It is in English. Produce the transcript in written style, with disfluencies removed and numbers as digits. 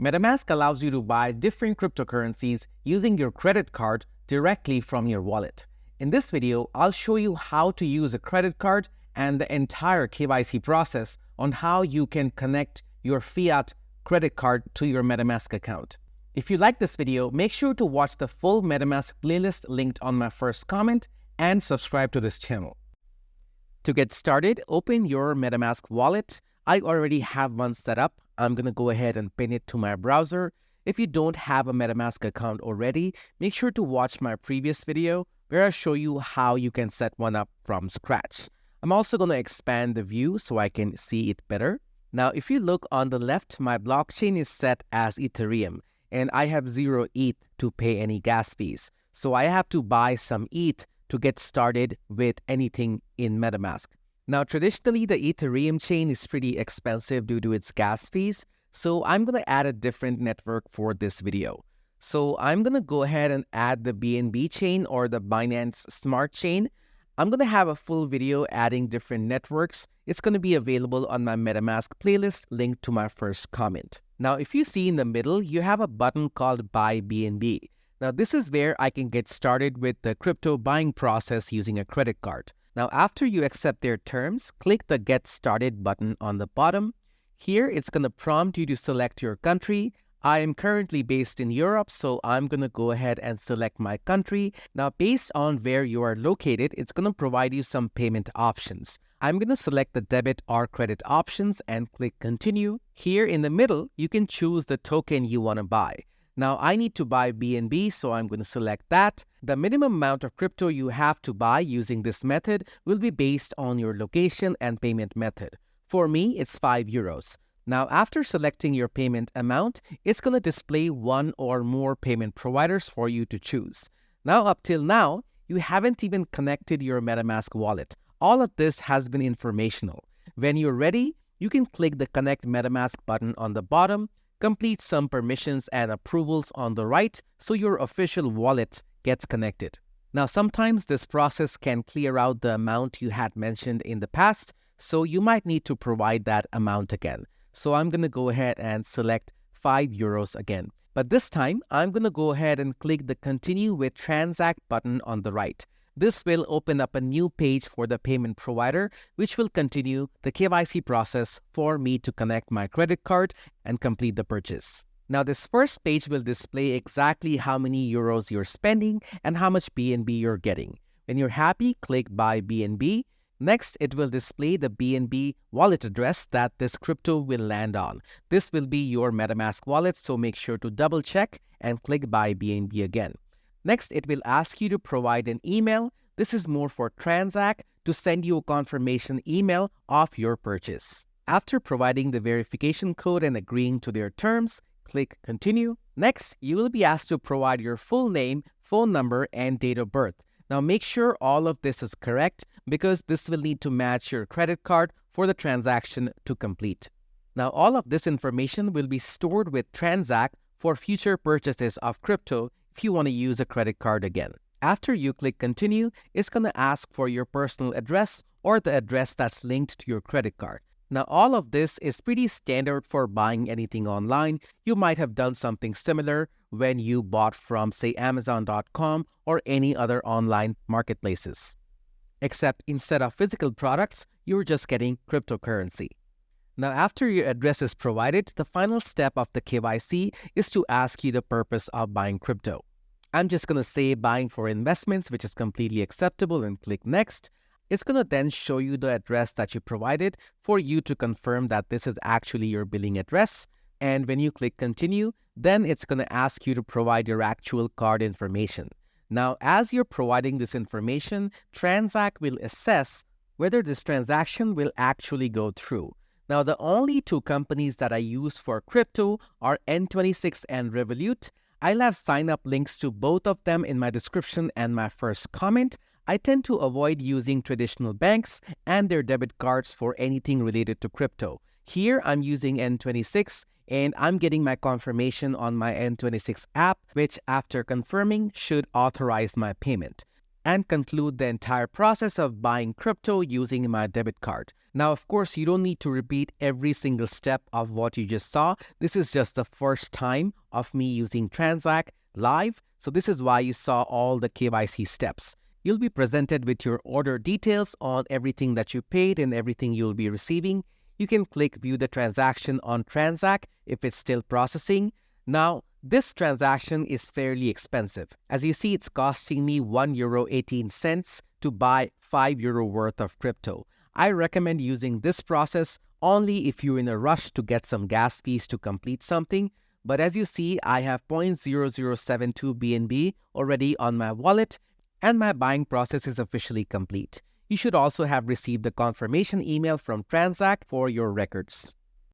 MetaMask allows you to buy different cryptocurrencies using your credit card directly from your wallet. In this video, I'll show you how to use a credit card and the entire KYC process on how you can connect your fiat credit card to your MetaMask account. If you like this video, make sure to watch the full MetaMask playlist linked on my first comment and subscribe to this channel. To get started, open your MetaMask wallet. I already have one set up. I'm going to go ahead and pin it to my browser. If you don't have a MetaMask account already, make sure to watch my previous video where I show you how you can set one up from scratch. I'm also going to expand the view so I can see it better. Now, if you look on the left, my blockchain is set as Ethereum, and I have 0 ETH to pay any gas fees. So I have to buy some ETH to get started with anything in MetaMask. Now, traditionally, the Ethereum chain is pretty expensive due to its gas fees, so I'm going to add a different network for this video. So I'm going to go ahead and add the BNB chain or the Binance Smart Chain. I'm going to have a full video adding different networks. It's going to be available on my MetaMask playlist linked to my first comment. Now, if you see in the middle, you have a button called Buy BNB. Now, this is where I can get started with the crypto buying process using a credit card. Now, after you accept their terms, click the Get Started button on the bottom. Here, it's going to prompt you to select your country. I am currently based in Europe, so I'm going to go ahead and select my country. Now, based on where you are located, it's going to provide you some payment options. I'm going to select the debit or credit options and click Continue. Here in the middle, you can choose the token you want to buy. Now, I need to buy BNB, so I'm going to select that. The minimum amount of crypto you have to buy using this method will be based on your location and payment method. For me, it's €5. Now, after selecting your payment amount, it's going to display one or more payment providers for you to choose. Now, up till now, you haven't even connected your MetaMask wallet. All of this has been informational. When you're ready, you can click the Connect MetaMask button on the bottom, complete some permissions and approvals on the right so your official wallet gets connected. Now, sometimes this process can clear out the amount you had mentioned in the past, so you might need to provide that amount again. So I'm going to go ahead and select €5 again. But this time, I'm going to go ahead and click the Continue with Transak button on the right. This will open up a new page for the payment provider, which will continue the KYC process for me to connect my credit card and complete the purchase. Now, this first page will display exactly how many euros you're spending and how much BNB you're getting. When you're happy, click Buy BNB. Next, it will display the BNB wallet address that this crypto will land on. This will be your MetaMask wallet, so make sure to double check and click Buy BNB again. Next, it will ask you to provide an email. This is more for Transak to send you a confirmation email of your purchase. After providing the verification code and agreeing to their terms, click Continue. Next, you will be asked to provide your full name, phone number, and date of birth. Now, make sure all of this is correct because this will need to match your credit card for the transaction to complete. Now, all of this information will be stored with Transak for future purchases of crypto if you want to use a credit card again. After you click Continue, it's going to ask for your personal address or the address that's linked to your credit card. Now, all of this is pretty standard for buying anything online. You might have done something similar when you bought from, say, Amazon.com or any other online marketplaces. Except instead of physical products, you're just getting cryptocurrency. Now, after your address is provided, the final step of the KYC is to ask you the purpose of buying crypto. I'm just going to say buying for investments, which is completely acceptable, and click Next. It's going to then show you the address that you provided for you to confirm that this is actually your billing address. And when you click Continue, then it's going to ask you to provide your actual card information. Now, as you're providing this information, Transak will assess whether this transaction will actually go through. Now, the only two companies that I use for crypto are N26 and Revolut. I'll have sign-up links to both of them in my description and my first comment. I tend to avoid using traditional banks and their debit cards for anything related to crypto. Here, I'm using N26 and I'm getting my confirmation on my N26 app, which after confirming should authorize my payment. and conclude the entire process of buying crypto using my debit card. Now, of course, you don't need to repeat every single step of what you just saw. This is just the first time of me using Transak live, so this is why you saw all the KYC steps. You'll be presented with your order details on everything that you paid and everything you'll be receiving. You can click View the transaction on Transak if it's still processing. Now, this transaction is fairly expensive. As you see, it's costing me €1.18 to buy €5 worth of crypto. I recommend using this process only if you're in a rush to get some gas fees to complete something. But as you see, I have 0.0072 BNB already on my wallet, and my buying process is officially complete. You should also have received the confirmation email from Transak for your records.